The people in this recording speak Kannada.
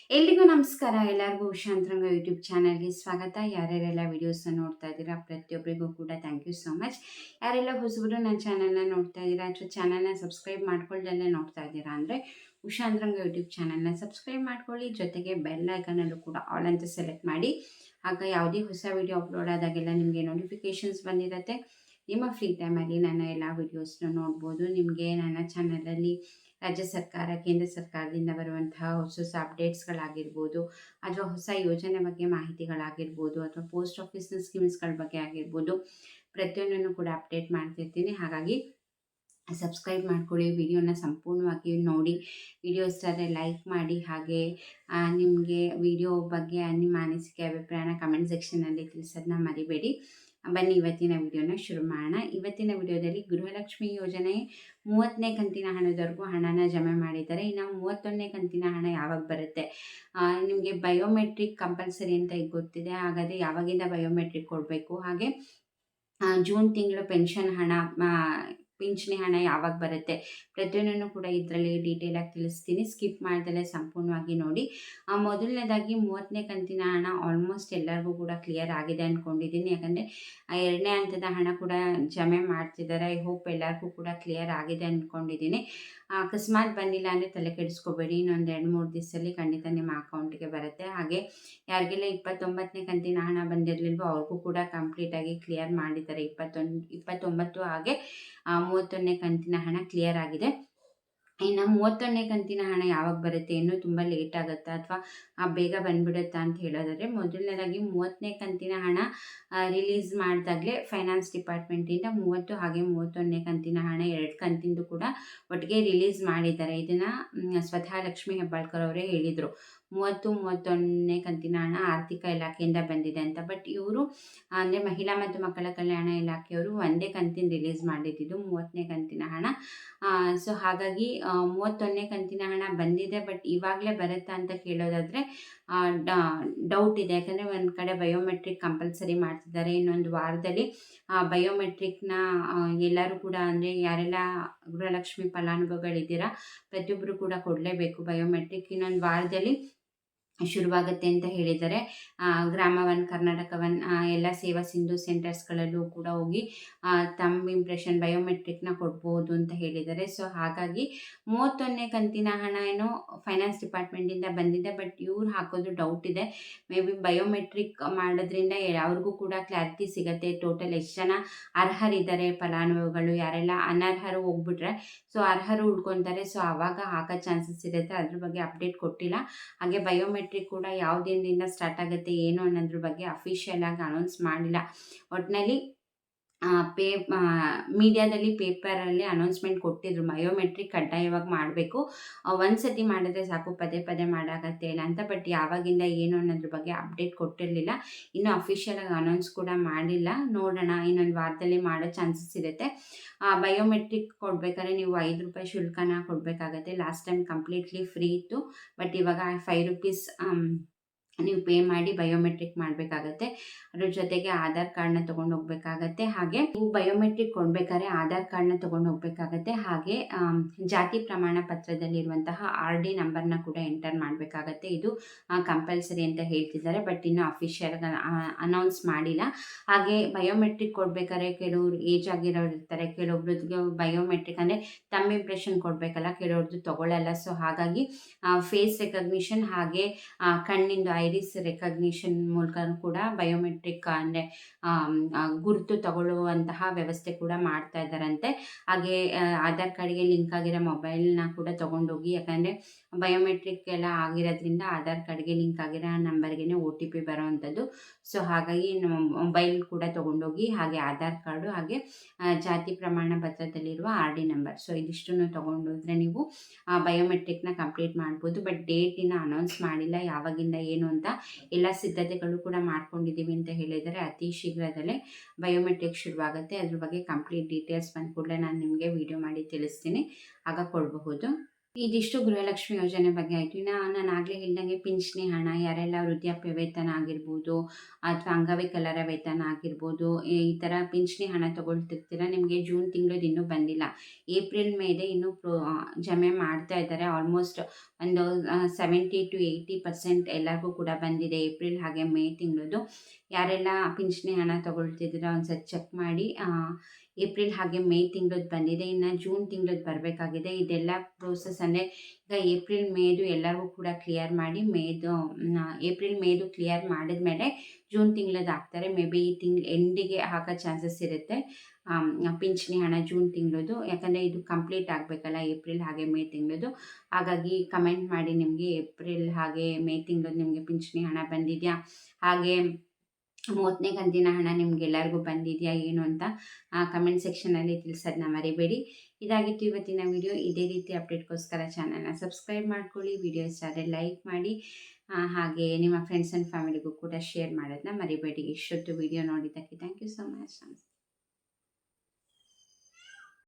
ಎಲ್ರಿಗೂ ನಮಸ್ಕಾರ. ಎಲ್ಲರಿಗೂ ಉಷಾಂತರಂಗ ಯೂಟ್ಯೂಬ್ ಚಾನಲ್ಗೆ ಸ್ವಾಗತ. ಯಾರ್ಯಾರೆಲ್ಲ ವೀಡಿಯೋಸ್ನ ನೋಡ್ತಾ ಇದ್ದೀರಾ ಪ್ರತಿಯೊಬ್ಬರಿಗೂ ಕೂಡ ಥ್ಯಾಂಕ್ ಯು ಸೋ ಮಚ್. ಯಾರೆಲ್ಲ ಹೊಸಬರು ನನ್ನ ಚಾನಲ್ನ ನೋಡ್ತಾ ಇದ್ದೀರಾ ಅಥವಾ ಚಾನಲ್ನ ಸಬ್ಸ್ಕ್ರೈಬ್ ಮಾಡ್ಕೊಳ್ದಲ್ಲೇ ನೋಡ್ತಾ ಇದ್ದೀರಾ ಅಂದರೆ ಉಷಾಂತರಂಗ ಯೂಟ್ಯೂಬ್ ಚಾನಲ್ನ ಸಬ್ಸ್ಕ್ರೈಬ್ ಮಾಡ್ಕೊಳ್ಳಿ. ಜೊತೆಗೆ ಬೆಲ್ ಐಕನಲ್ಲೂ ಕೂಡ ಆಲ್ ಅಂತ ಸೆಲೆಕ್ಟ್ ಮಾಡಿ. ಆಗ ಯಾವುದೇ ಹೊಸ ವೀಡಿಯೋ ಅಪ್ಲೋಡ್ ಆದಾಗೆಲ್ಲ ನಿಮಗೆ ನೋಟಿಫಿಕೇಷನ್ಸ್ ಬಂದಿರುತ್ತೆ. ನಿಮ್ಮ ಫ್ರೀ ಟೈಮಲ್ಲಿ ನನ್ನ ಎಲ್ಲ ವೀಡಿಯೋಸ್ನ ನೋಡ್ಬೋದು. ನಿಮಗೆ ನನ್ನ ಚಾನಲಲ್ಲಿ ರಾಜ್ಯ ಸರ್ಕಾರ, ಕೇಂದ್ರ ಸರ್ಕಾರದಿಂದ ಬರುವಂತಹ ಹೊಸ ಹೊಸ ಅಪ್ಡೇಟ್ಸ್ಗಳಾಗಿರ್ಬೋದು, ಅಥವಾ ಹೊಸ ಯೋಜನೆ ಬಗ್ಗೆ ಮಾಹಿತಿಗಳಾಗಿರ್ಬೋದು, ಅಥವಾ ಪೋಸ್ಟ್ ಆಫೀಸ್ನ ಸ್ಕೀಮ್ಸ್ಗಳ ಬಗ್ಗೆ ಆಗಿರ್ಬೋದು, ಪ್ರತಿಯೊಂದನ್ನು ಕೂಡ ಅಪ್ಡೇಟ್ ಮಾಡ್ತಿರ್ತೀನಿ. ಹಾಗಾಗಿ ಸಬ್ಸ್ಕ್ರೈಬ್ ಮಾಡ್ಕೊಳ್ಳಿ, ವಿಡಿಯೋನ ಸಂಪೂರ್ಣವಾಗಿ ನೋಡಿ, ವಿಡಿಯೋ ಇಷ್ಟ ಆದರೆ ಲೈಕ್ ಮಾಡಿ. ಹಾಗೆ ನಿಮಗೆ ವಿಡಿಯೋ ಬಗ್ಗೆ ನಿಮ್ಮ ಅನಿಸಿಕೆ ಅಭಿಪ್ರಾಯನ ಕಮೆಂಟ್ ಸೆಕ್ಷನಲ್ಲಿ ತಿಳಿಸೋದನ್ನ ಮರಿಬೇಡಿ. ಬನ್ನಿ ಇವತ್ತಿನ ವಿಡಿಯೋನ ಶುರು ಮಾಡೋಣ. ಇವತ್ತಿನ ವಿಡಿಯೋದಲ್ಲಿ ಗೃಹಲಕ್ಷ್ಮಿ ಯೋಜನೆ 30ನೇ ಕಂತಿನ ಹಣದವರೆಗೂ ಹಣನ ಜಮೆ ಮಾಡಿದ್ದಾರೆ. ಇನ್ನು 31ನೇ ಕಂತಿನ ಹಣ ಯಾವಾಗ ಬರುತ್ತೆ? ನಿಮಗೆ ಬಯೋಮೆಟ್ರಿಕ್ ಕಂಪಲ್ಸರಿ ಅಂತ ಈಗ ಗೊತ್ತಿದೆ. ಹಾಗಾದರೆ ಯಾವಾಗಿಂದ ಬಯೋಮೆಟ್ರಿಕ್ ಕೊಡಬೇಕು? ಹಾಗೆ ಜೂನ್ ತಿಂಗಳು ಪೆನ್ಷನ್ ಹಣ, ಪಿಂಚಣಿ ಹಣ ಯಾವಾಗ ಬರುತ್ತೆ? ಪ್ರತಿಯೊಂದನ್ನು ಕೂಡ ಇದರಲ್ಲಿ ಡೀಟೇಲಾಗಿ ತಿಳಿಸ್ತೀನಿ. ಸ್ಕಿಪ್ ಮಾಡ್ದಲೇ ಸಂಪೂರ್ಣವಾಗಿ ನೋಡಿ. ಮೊದಲನೇದಾಗಿ 30ನೇ ಕಂತಿನ ಹಣ ಆಲ್ಮೋಸ್ಟ್ ಎಲ್ಲರಿಗೂ ಕೂಡ ಕ್ಲಿಯರ್ ಆಗಿದೆ ಅಂದ್ಕೊಂಡಿದ್ದೀನಿ. ಯಾಕಂದರೆ 2ನೇ ಹಂತದ ಹಣ ಕೂಡ ಜಮೆ ಮಾಡ್ತಿದ್ದಾರೆ. ಐ ಹೋಪ್ ಎಲ್ಲರಿಗೂ ಕೂಡ ಕ್ಲಿಯರ್ ಆಗಿದೆ ಅಂದ್ಕೊಂಡಿದ್ದೀನಿ. ಅಕಸ್ಮಾತ್ ಬಂದಿಲ್ಲ ಅಂದರೆ ತಲೆ ಕೆಡಿಸ್ಕೋಬೇಡಿ. ಇನ್ನೊಂದು 2-3 ದಿವಸದಲ್ಲಿ ಖಂಡಿತ ನಿಮ್ಮ ಅಕೌಂಟಿಗೆ ಬರುತ್ತೆ. ಹಾಗೆ ಯಾರಿಗೆಲ್ಲ 29ನೇ ಕಂತಿನ ಹಣ ಬಂದಿರಲಿಲ್ವೋ ಅವ್ರಿಗೂ ಕೂಡ ಕಂಪ್ಲೀಟಾಗಿ ಕ್ಲಿಯರ್ ಮಾಡಿದ್ದಾರೆ. 29 ಹಾಗೆ 31ನೇ ಕಂತಿನ ಹಣ ಕ್ಲಿಯರ್ ಆಗಿದೆ. ಇನ್ನು 31ನೇ ಕಂತಿನ ಹಣ ಯಾವಾಗ ಬರುತ್ತೆ? ಇನ್ನೂ ತುಂಬ ಲೇಟ್ ಆಗುತ್ತಾ ಅಥವಾ ಬೇಗ ಬಂದ್ಬಿಡುತ್ತಾ ಅಂತ ಹೇಳೋದಾದರೆ, ಮೊದಲನೇದಾಗಿ 30ನೇ ಕಂತಿನ ಹಣ ರಿಲೀಸ್ ಮಾಡಿದಾಗಲೇ ಫೈನಾನ್ಸ್ ಡಿಪಾರ್ಟ್ಮೆಂಟಿಂದ 30 ಹಾಗೆ 31ನೇ ಕಂತಿನ ಹಣ 2 ಕಂತಿಂದು ಕೂಡ ಒಟ್ಟಿಗೆ ರಿಲೀಸ್ ಮಾಡಿದ್ದಾರೆ. ಇದನ್ನು ಸ್ವತಃ ಲಕ್ಷ್ಮೀ ಹೆಬ್ಬಾಳ್ಕರ್ ಅವರೇ ಹೇಳಿದರು. 30-31ನೇ ಕಂತಿನ ಹಣ ಆರ್ಥಿಕ ಇಲಾಖೆಯಿಂದ ಬಂದಿದೆ ಅಂತ. ಬಟ್ ಇವರು ಅಂದರೆ ಮಹಿಳಾ ಮತ್ತು ಮಕ್ಕಳ ಕಲ್ಯಾಣ ಇಲಾಖೆಯವರು ಒಂದೇ ಕಂತಿನ ರಿಲೀಸ್ ಮಾಡಿದ್ದು 30ನೇ ಕಂತಿನ ಹಣ. ಸೊ ಹಾಗಾಗಿ 31ನೇ ಕಂತಿನ ಹಣ ಬಂದಿದೆ. ಬಟ್ ಇವಾಗಲೇ ಬರುತ್ತಾ ಅಂತ ಕೇಳೋದಾದರೆ ಡೌಟ್ ಇದೆ. ಯಾಕಂದರೆ ಒಂದು ಕಡೆ ಬಯೋಮೆಟ್ರಿಕ್ ಕಂಪಲ್ಸರಿ ಮಾಡ್ತಿದ್ದಾರೆ. ಇನ್ನೊಂದು ವಾರದಲ್ಲಿ ಬಯೋಮೆಟ್ರಿಕ್ನ ಎಲ್ಲರೂ ಕೂಡ, ಅಂದರೆ ಯಾರೆಲ್ಲ ಗೃಹಲಕ್ಷ್ಮಿ ಫಲಾನುಭವಿಗಳಿದ್ದೀರಾ ಪ್ರತಿಯೊಬ್ಬರು ಕೂಡ ಕೊಡಲೇಬೇಕು ಬಯೋಮೆಟ್ರಿಕ್. ಇನ್ನೊಂದು ವಾರದಲ್ಲಿ ಶುರುವಾಗುತ್ತೆ ಅಂತ ಹೇಳಿದ್ದಾರೆ. ಗ್ರಾಮ ಒನ್, ಕರ್ನಾಟಕ ಒನ್ ಎಲ್ಲ ಸೇವಾ ಸಿಂಧು ಸೆಂಟರ್ಸ್ಗಳಲ್ಲೂ ಕೂಡ ಹೋಗಿ ತಮ್ಮ ಇಂಪ್ರೆಷನ್ ಬಯೋಮೆಟ್ರಿಕ್ನ ಕೊಡ್ಬೋದು ಅಂತ ಹೇಳಿದ್ದಾರೆ. ಸೊ ಹಾಗಾಗಿ 31ನೇ ಕಂತಿನ ಹಣ ಏನೋ ಫೈನಾನ್ಸ್ ಡಿಪಾರ್ಟ್ಮೆಂಟಿಂದ ಬಂದಿದೆ. ಬಟ್ ಇವ್ರು ಹಾಕೋದು ಡೌಟ್ ಇದೆ. ಮೇ ಬಿ ಬಯೋಮೆಟ್ರಿಕ್ ಮಾಡೋದ್ರಿಂದ ಅವ್ರಿಗೂ ಕೂಡ ಕ್ಲಾರಿಟಿ ಸಿಗುತ್ತೆ. ಟೋಟಲ್ ಎಷ್ಟು ಜನ ಅರ್ಹರಿದ್ದಾರೆ ಫಲಾನುಭವಿಗಳು, ಯಾರೆಲ್ಲ ಅನರ್ಹರು ಹೋಗ್ಬಿಟ್ರೆ ಸೊ ಅರ್ಹರು ಉಳ್ಕೊತಾರೆ. ಸೊ ಆವಾಗ ಹಾಕೋ ಚಾನ್ಸಸ್ ಇರುತ್ತೆ. ಅದ್ರ ಬಗ್ಗೆ ಅಪ್ಡೇಟ್ ಕೊಟ್ಟಿಲ್ಲ. ಹಾಗೆ ಬಯೋಮೆಟ್ರಿಕ್ ಕೂಡ ಯಾವ ದಿನದಿಂದ ಸ್ಟಾರ್ಟ್ ಆಗುತ್ತೆ ಏನು ಅನ್ನೋದ್ರ ಬಗ್ಗೆ ಅಫಿಷಿಯಲ್ ಆಗಿ ಅನೌನ್ಸ್ ಮಾಡಿಲ್ಲ. ಒಟ್ಟಿನಲ್ಲಿ ಮೀಡಿಯಾದಲ್ಲಿ, ಪೇಪರಲ್ಲಿ ಅನೌನ್ಸ್ಮೆಂಟ್ ಕೊಟ್ಟಿದ್ರು ಬಯೋಮೆಟ್ರಿಕ್ ಕಡ್ಡಾಯವಾಗಿ ಮಾಡಬೇಕು, ಒಂದು ಸತಿ ಮಾಡಿದ್ರೆ ಸಾಕು, ಪದೇ ಪದೇ ಮಾಡೋಕ್ಕತ್ತೆ ಇಲ್ಲ ಅಂತ. ಬಟ್ ಯಾವಾಗಿಂದ ಏನು ಅನ್ನೋದ್ರ ಬಗ್ಗೆ ಅಪ್ಡೇಟ್ ಕೊಟ್ಟಿರಲಿಲ್ಲ. ಇನ್ನೂ ಅಫಿಷಿಯಲ್ ಆಗಿ ಅನೌನ್ಸ್ ಕೂಡ ಮಾಡಿಲ್ಲ. ನೋಡೋಣ, ಇನ್ನೊಂದು ವಾರದಲ್ಲಿ ಮಾಡೋ ಚಾನ್ಸಸ್ ಇರುತ್ತೆ. ಬಯೋಮೆಟ್ರಿಕ್ ಕೊಡಬೇಕಾದ್ರೆ ನೀವು 5 ರೂಪಾಯಿ ಶುಲ್ಕನ ಕೊಡಬೇಕಾಗತ್ತೆ. ಲಾಸ್ಟ್ ಟೈಮ್ ಕಂಪ್ಲೀಟ್ಲಿ ಫ್ರೀ ಇತ್ತು. ಬಟ್ ಇವಾಗ 5 ರೂಪೀಸ್ ನೀವು ಪೇ ಮಾಡಿ ಬಯೋಮೆಟ್ರಿಕ್ ಮಾಡಬೇಕಾಗತ್ತೆ. ಅದ್ರ ಜೊತೆಗೆ ಆಧಾರ್ ಕಾರ್ಡ್ನ ತೊಗೊಂಡು ಹೋಗ್ಬೇಕಾಗತ್ತೆ. ಹಾಗೆ ನೀವು ಬಯೋಮೆಟ್ರಿಕ್ ಕೊಡಬೇಕಾದ್ರೆ ಆಧಾರ್ ಕಾರ್ಡ್ನ ತೊಗೊಂಡು ಹೋಗ್ಬೇಕಾಗತ್ತೆ. ಹಾಗೆ ಜಾತಿ ಪ್ರಮಾಣ ಪತ್ರದಲ್ಲಿರುವಂತಹ RD ನಂಬರ್ನ ಕೂಡ ಎಂಟರ್ ಮಾಡಬೇಕಾಗತ್ತೆ. ಇದು ಕಂಪಲ್ಸರಿ ಅಂತ ಹೇಳ್ತಿದ್ದಾರೆ. ಬಟ್ ಇನ್ನೂ ಅಫಿಷಿಯಲ್ ಅನೌನ್ಸ್ ಮಾಡಿಲ್ಲ. ಹಾಗೆ ಬಯೋಮೆಟ್ರಿಕ್ ಕೊಡಬೇಕಾದ್ರೆ ಕೆಲವರು ಏಜ್ ಆಗಿರೋರು ಇರ್ತಾರೆ, ಕೆಲವೊಬ್ರಿಗೆ ಬಯೋಮೆಟ್ರಿಕ್ ಅಂದರೆ ತಮ್ಮ ಇಂಪ್ರೆಷನ್ ಕೊಡಬೇಕಲ್ಲ, ಕೆಲವ್ರದ್ದು ತೊಗೊಳ್ಳಲ್ಲ. ಸೊ ಹಾಗಾಗಿ ಫೇಸ್ ರೆಕಗ್ನಿಷನ್ ಹಾಗೆ ಕಣ್ಣಿಂದು ಐರಿಸ್ ರೆಕಗ್ನಿಷನ್ ಮೂಲಕ ಕೂಡ ಬಯೋಮೆಟ್ರಿಕ್ ಅಂದರೆ ಗುರುತು ತಗೊಳ್ಳುವಂತಹ ವ್ಯವಸ್ಥೆ ಕೂಡ ಮಾಡ್ತಾ ಇದ್ದಾರಂತೆ. ಹಾಗೆ ಆಧಾರ್ ಕಾರ್ಡ್ಗೆ ಲಿಂಕ್ ಆಗಿರೋ ಮೊಬೈಲ್ನ ಕೂಡ ತೊಗೊಂಡೋಗಿ, ಯಾಕಂದರೆ ಬಯೋಮೆಟ್ರಿಕ್ ಎಲ್ಲ ಆಗಿರೋದ್ರಿಂದ ಆಧಾರ್ ಕಾರ್ಡ್ಗೆ ಲಿಂಕ್ ಆಗಿರೋ ನಂಬರ್ಗೆ OTP ಬರೋವಂಥದ್ದು. ಸೊ ಹಾಗಾಗಿ ಮೊಬೈಲ್ ಕೂಡ ತೊಗೊಂಡೋಗಿ, ಹಾಗೆ ಆಧಾರ್ ಕಾರ್ಡು, ಹಾಗೆ ಜಾತಿ ಪ್ರಮಾಣ ಪತ್ರದಲ್ಲಿರುವ RD ನಂಬರ್, ಸೊ ಇದಿಷ್ಟನ್ನು ತೊಗೊಂಡೋದ್ರೆ ನೀವು ಬಯೋಮೆಟ್ರಿಕ್ನ ಕಂಪ್ಲೀಟ್ ಮಾಡ್ಬೋದು. ಬಟ್ ಡೇಟ್ ಇನ್ನೂ ಅನೌನ್ಸ್ ಮಾಡಿಲ್ಲ, ಯಾವಾಗಿಂದ ಏನು ಅಂತ. ಎಲ್ಲ ಸಿದ್ಧತೆಗಳು ಕೂಡ ಮಾಡ್ಕೊಂಡಿದ್ದೀವಿ ಅಂತ ಹೇಳಿದರೆ ಅತಿ ಶೀಘ್ರದಲ್ಲೇ ಬಯೋಮೆಟ್ರಿಕ್ ಶುರುವಾಗುತ್ತೆ. ಅದ್ರ ಬಗ್ಗೆ ಕಂಪ್ಲೀಟ್ ಡೀಟೇಲ್ಸ್ ಬಂದ ಕೂಡಲೇ ನಾನು ನಿಮಗೆ ವಿಡಿಯೋ ಮಾಡಿ ತಿಳಿಸ್ತೀನಿ, ಆಗ ಕೊಡಬಹುದು. ಇದಿಷ್ಟು ಗೃಹಲಕ್ಷ್ಮಿ ಯೋಜನೆ ಬಗ್ಗೆ ಆಯಿತು. ಇನ್ನು ನಾನು ಆಗಲೇ ಹೇಳ್ದಂಗೆ ಪಿಂಚಣಿ ಹಣ ಯಾರೆಲ್ಲ ವೃದ್ಧಾಪ್ಯ ವೇತನ ಆಗಿರ್ಬೋದು ಅಥವಾ ಅಂಗವಿಕಲರ ವೇತನ ಆಗಿರ್ಬೋದು, ಈ ಥರ ಪಿಂಚಣಿ ಹಣ ತೊಗೊಳ್ತಿರ್ತೀರ, ನಿಮಗೆ ಜೂನ್ ತಿಂಗಳದ್ದು ಇನ್ನೂ ಬಂದಿಲ್ಲ. ಏಪ್ರಿಲ್ ಮೇದೆ ಇನ್ನೂ ಜಮೆ ಮಾಡ್ತಾ ಇದ್ದಾರೆ. ಆಲ್ಮೋಸ್ಟ್ ಒಂದು 70-80% ಎಲ್ಲರಿಗೂ ಕೂಡ ಬಂದಿದೆ ಏಪ್ರಿಲ್ ಹಾಗೆ ಮೇ ತಿಂಗಳದ್ದು. ಯಾರೆಲ್ಲ ಪಿಂಚಣಿ ಹಣ ತೊಗೊಳ್ತಿದ್ದೀರಾ ಒಂದ್ಸತಿ ಚೆಕ್ ಮಾಡಿ. ಏಪ್ರಿಲ್ ಹಾಗೆ ಮೇ ತಿಂಗಳದ್ದು ಬಂದಿದೆ. ಇನ್ನು ಜೂನ್ ತಿಂಗಳದ್ದು ಬರಬೇಕಾಗಿದೆ. ಇದೆಲ್ಲ ಪ್ರೋಸೆಸ್ ಅಂದರೆ ಈಗ ಏಪ್ರಿಲ್ ಮೇದು ಎಲ್ಲರಿಗೂ ಕೂಡ ಕ್ಲಿಯರ್ ಮಾಡಿ ಏಪ್ರಿಲ್ ಮೇದು ಕ್ಲಿಯರ್ ಮಾಡಿದ್ಮೇಲೆ ಜೂನ್ ತಿಂಗಳದ್ದು ಹಾಕ್ತಾರೆ. ಮೇ ಬಿ ಈ ತಿಂಗಳು ಎಂಡಿಗೆ ಹಾಕೋ ಚಾನ್ಸಸ್ ಇರುತ್ತೆ ಪಿಂಚಣಿ ಹಣ ಜೂನ್ ತಿಂಗಳದ್ದು. ಯಾಕಂದರೆ ಇದು ಕಂಪ್ಲೀಟ್ ಆಗಬೇಕಲ್ಲ ಏಪ್ರಿಲ್ ಹಾಗೆ ಮೇ ತಿಂಗಳದ್ದು. ಹಾಗಾಗಿ ಕಮೆಂಟ್ ಮಾಡಿ ನಿಮಗೆ ಏಪ್ರಿಲ್ ಹಾಗೆ ಮೇ ತಿಂಗಳದ್ದು ನಿಮಗೆ ಪಿಂಚಣಿ ಹಣ ಬಂದಿದೆಯಾ, ಹಾಗೆ 30ನೇ ಕಂತಿನ ಹಣ ನಿಮ್ಗೆಲ್ಲರಿಗೂ ಬಂದಿದೆಯಾ ಏನು ಅಂತ ಕಮೆಂಟ್ ಸೆಕ್ಷನಲ್ಲಿ ತಿಳಿಸೋದನ್ನ ಮರಿಬೇಡಿ. ಇದಾಗಿತ್ತು ಇವತ್ತಿನ ವಿಡಿಯೋ. ಇದೇ ರೀತಿ ಅಪ್ಡೇಟ್ಗೋಸ್ಕರ ಚಾನಲ್ನ ಸಬ್ಸ್ಕ್ರೈಬ್ ಮಾಡ್ಕೊಳ್ಳಿ. ವಿಡಿಯೋ ಇಷ್ಟ ಆದರೆ ಲೈಕ್ ಮಾಡಿ, ಹಾಗೆ ನಿಮ್ಮ ಫ್ರೆಂಡ್ಸ್ ಆ್ಯಂಡ್ ಫ್ಯಾಮಿಲಿಗೂ ಕೂಡ ಶೇರ್ ಮಾಡೋದನ್ನ ಮರಿಬೇಡಿ. ಇಷ್ಟೊತ್ತು ವಿಡಿಯೋ ನೋಡಿದ್ದಕ್ಕೆ ಥ್ಯಾಂಕ್ ಯು ಸೊ ಮಚ್.